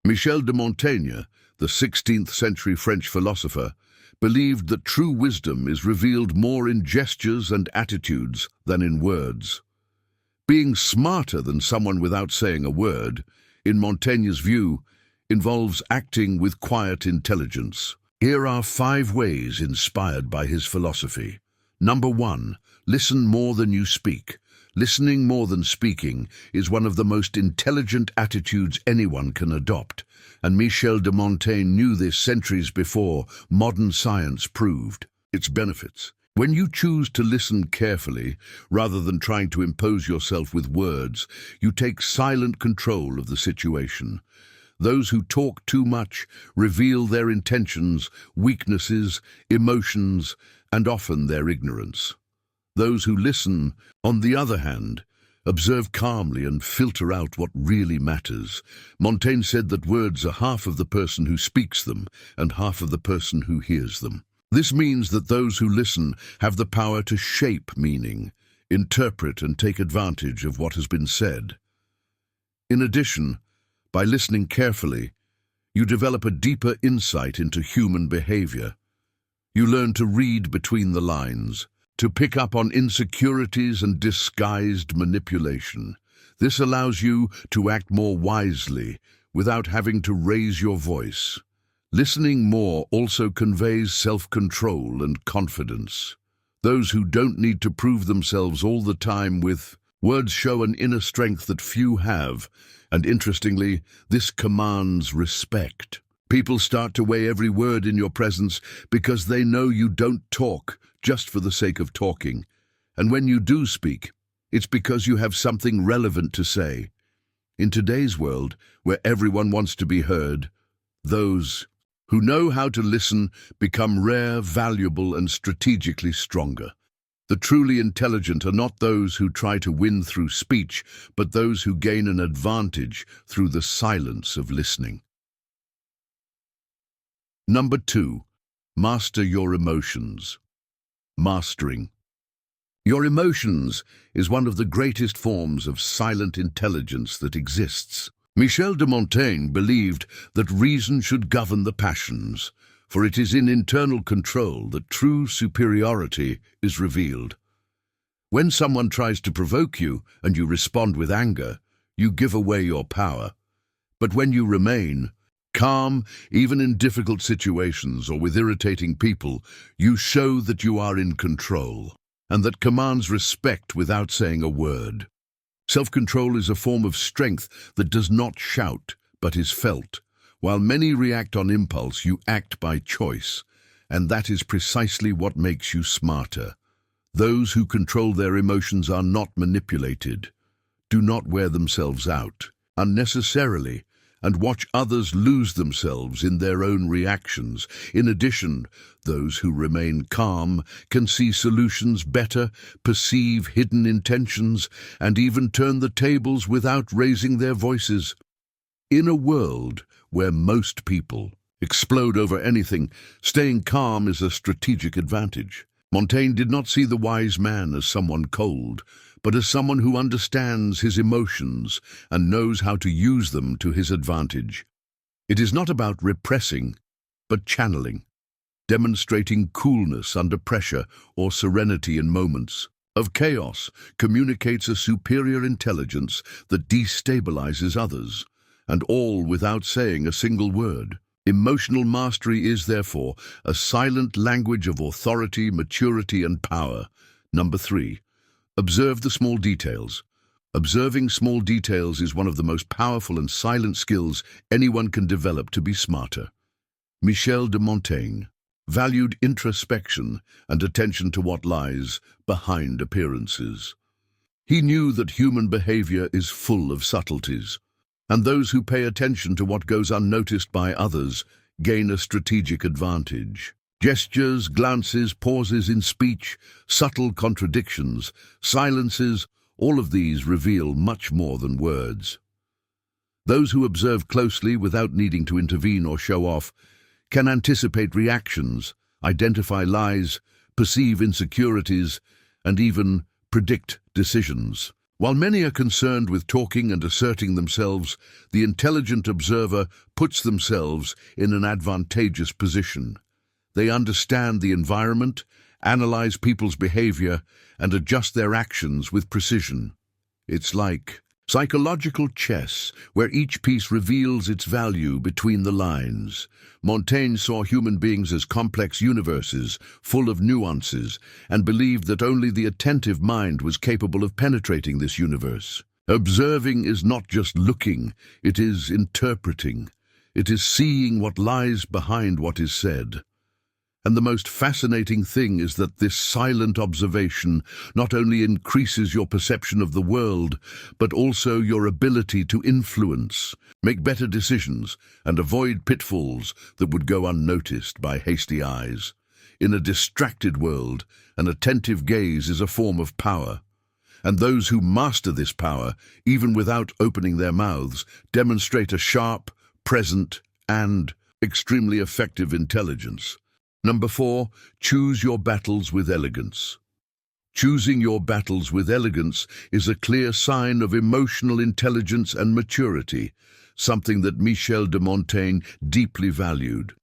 Michel de Montaigne, the 16th century French philosopher, believed that true wisdom is revealed more in gestures and attitudes than in words. Being smarter than someone without saying a word, in Montaigne's view, involves acting with quiet intelligence. Here are 5 ways inspired by his philosophy. Number 1, listen more than you speak. Listening more than speaking is one of the most intelligent attitudes anyone can adopt, and Michel de Montaigne knew this centuries before modern science proved its benefits. When you choose to listen carefully, rather than trying to impose yourself with words, you take silent control of the situation. Those who talk too much reveal their intentions, weaknesses, emotions, and often their ignorance. Those who listen, on the other hand, observe calmly and filter out what really matters. Montaigne said that words are half of the person who speaks them and half of the person who hears them. This means that those who listen have the power to shape meaning, interpret and take advantage of what has been said. In addition, by listening carefully, you develop a deeper insight into human behavior. You learn to read between the lines, to pick up on insecurities and disguised manipulation. This allows you to act more wisely without having to raise your voice. Listening more also conveys self-control and confidence. Those who don't need to prove themselves all the time with words show an inner strength that few have, and interestingly, this commands respect. People start to weigh every word in your presence because they know you don't talk just for the sake of talking. And when you do speak, it's because you have something relevant to say. In today's world, where everyone wants to be heard, those who know how to listen become rare, valuable, and strategically stronger. The truly intelligent are not those who try to win through speech, but those who gain an advantage through the silence of listening. Number 2, master your emotions. Mastering your emotions is one of the greatest forms of silent intelligence that exists. Michel de Montaigne believed that reason should govern the passions, for it is in internal control that true superiority is revealed. When someone tries to provoke you and you respond with anger, you give away your power. But when you remain calm, even in difficult situations or with irritating people, you show that you are in control, and that commands respect without saying a word. Self-control is a form of strength that does not shout, but is felt. While many react on impulse, you act by choice, and that is precisely what makes you smarter. Those who control their emotions are not manipulated, do not wear themselves out unnecessarily, and watch others lose themselves in their own reactions. In addition, those who remain calm can see solutions better, perceive hidden intentions, and even turn the tables without raising their voices. In a world where most people explode over anything, staying calm is a strategic advantage. Montaigne did not see the wise man as someone cold, but as someone who understands his emotions and knows how to use them to his advantage. It is not about repressing, but channeling, demonstrating coolness under pressure or serenity in moments of chaos, communicates a superior intelligence that destabilizes others, and all without saying a single word. Emotional mastery is, therefore, a silent language of authority, maturity, and power. Number 3. Observe the small details. Observing small details is one of the most powerful and silent skills anyone can develop to be smarter. Michel de Montaigne valued introspection and attention to what lies behind appearances. He knew that human behavior is full of subtleties, and those who pay attention to what goes unnoticed by others gain a strategic advantage. Gestures, glances, pauses in speech, subtle contradictions, silences, all of these reveal much more than words. Those who observe closely without needing to intervene or show off can anticipate reactions, identify lies, perceive insecurities, and even predict decisions. While many are concerned with talking and asserting themselves, the intelligent observer puts themselves in an advantageous position. They understand the environment, analyze people's behavior, and adjust their actions with precision. It's like psychological chess, where each piece reveals its value between the lines. Montaigne saw human beings as complex universes, full of nuances, and believed that only the attentive mind was capable of penetrating this universe. Observing is not just looking, it is interpreting. It is seeing what lies behind what is said. And the most fascinating thing is that this silent observation not only increases your perception of the world, but also your ability to influence, make better decisions, and avoid pitfalls that would go unnoticed by hasty eyes. In a distracted world, an attentive gaze is a form of power. And those who master this power, even without opening their mouths, demonstrate a sharp, present, and extremely effective intelligence. Number 4, choose your battles with elegance. Choosing your battles with elegance is a clear sign of emotional intelligence and maturity, something that Michel de Montaigne deeply valued.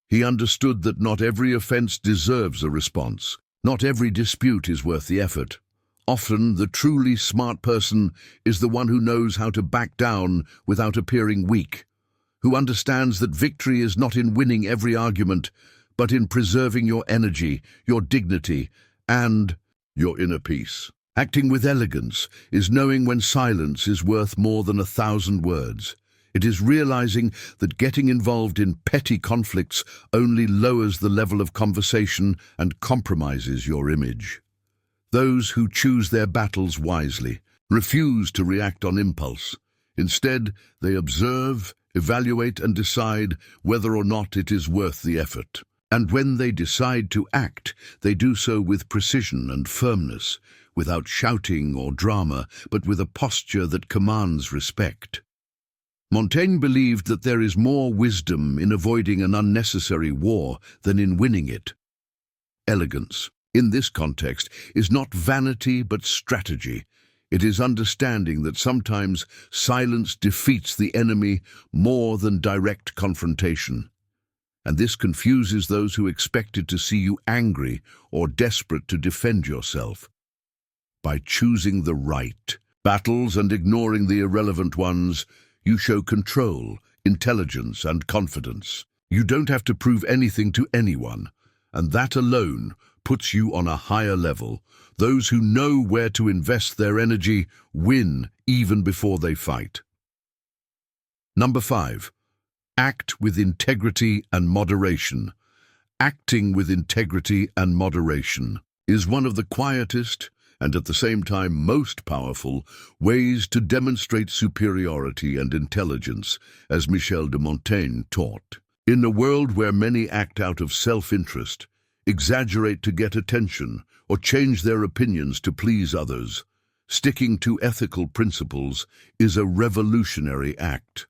He understood that not every offense deserves a response. Not every dispute is worth the effort. Often, the truly smart person is the one who knows how to back down without appearing weak, who understands that victory is not in winning every argument, but in preserving your energy, your dignity, and your inner peace. Acting with elegance is knowing when silence is worth more than 1,000 words. It is realizing that getting involved in petty conflicts only lowers the level of conversation and compromises your image. Those who choose their battles wisely refuse to react on impulse. Instead, they observe, evaluate, and decide whether or not it is worth the effort. And when they decide to act, they do so with precision and firmness, without shouting or drama, but with a posture that commands respect. Montaigne believed that there is more wisdom in avoiding an unnecessary war than in winning it. Elegance, in this context, is not vanity but strategy. It is understanding that sometimes silence defeats the enemy more than direct confrontation. And this confuses those who expected to see you angry or desperate to defend yourself. By choosing the right battles and ignoring the irrelevant ones, you show control, intelligence, and confidence. You don't have to prove anything to anyone, and that alone puts you on a higher level. Those who know where to invest their energy win even before they fight. Number 5. Act with integrity and moderation. Acting with integrity and moderation is one of the quietest and at the same time most powerful ways to demonstrate superiority and intelligence, as Michel de Montaigne taught. In a world where many act out of self-interest, exaggerate to get attention, or change their opinions to please others, sticking to ethical principles is a revolutionary act.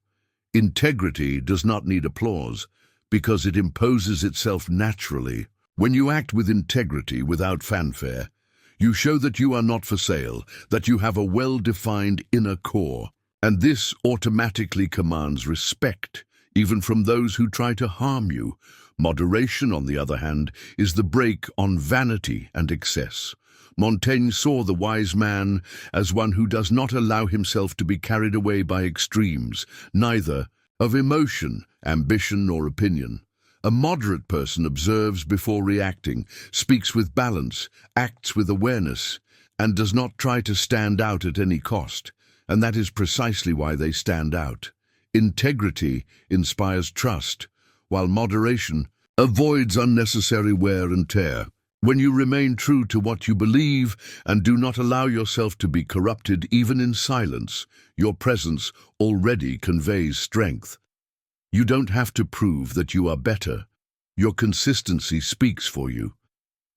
Integrity does not need applause because it imposes itself naturally. When you act with integrity without fanfare, you show that you are not for sale, that you have a well-defined inner core, and this automatically commands respect, even from those who try to harm you. Moderation, on the other hand, is the brake on vanity and excess. Montaigne saw the wise man as one who does not allow himself to be carried away by extremes, neither of emotion, ambition, or opinion. A moderate person observes before reacting, speaks with balance, acts with awareness, and does not try to stand out at any cost. And that is precisely why they stand out. Integrity inspires trust, while moderation avoids unnecessary wear and tear. When you remain true to what you believe and do not allow yourself to be corrupted even in silence, your presence already conveys strength. You don't have to prove that you are better. Your consistency speaks for you.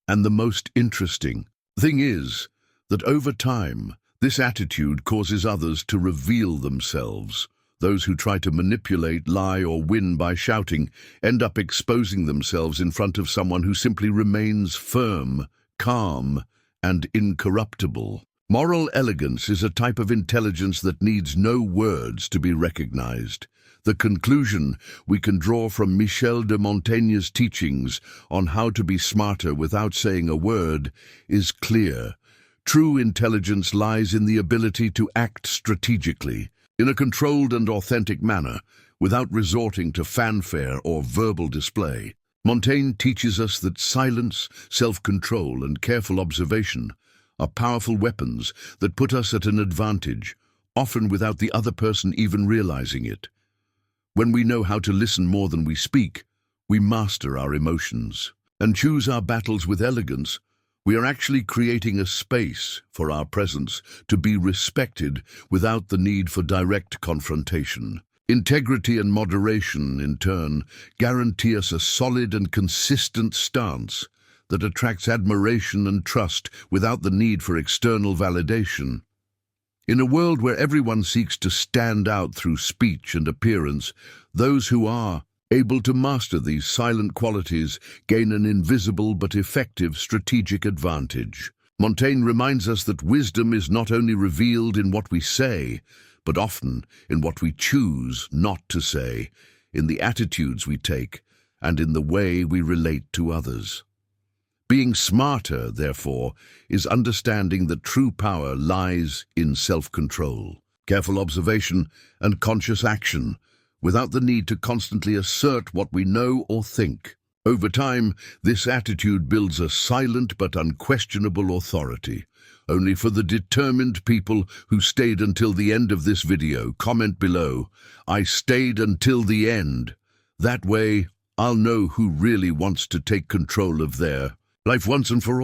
And the most interesting thing is that over time, this attitude causes others to reveal themselves. Those who try to manipulate, lie, or win by shouting end up exposing themselves in front of someone who simply remains firm, calm, and incorruptible. Moral elegance is a type of intelligence that needs no words to be recognized. The conclusion we can draw from Michel de Montaigne's teachings on how to be smarter without saying a word is clear. True intelligence lies in the ability to act strategically, in a controlled and authentic manner, without resorting to fanfare or verbal display. Montaigne teaches us that silence, self-control, and careful observation are powerful weapons that put us at an advantage, often without the other person even realizing it. When we know how to listen more than we speak, we master our emotions and choose our battles with elegance. We are actually creating a space for our presence to be respected without the need for direct confrontation. Integrity and moderation, in turn, guarantee us a solid and consistent stance that attracts admiration and trust without the need for external validation. In a world where everyone seeks to stand out through speech and appearance, those who are able to master these silent qualities gain an invisible but effective strategic advantage. Montaigne reminds us that wisdom is not only revealed in what we say, but often in what we choose not to say, in the attitudes we take, and in the way we relate to others. Being smarter, therefore, is understanding that true power lies in self-control, careful observation, and conscious action, without the need to constantly assert what we know or think. Over time, this attitude builds a silent but unquestionable authority. Only for the determined people who stayed until the end of this video, comment below, "I stayed until the end." That way, I'll know who really wants to take control of their life once and for all.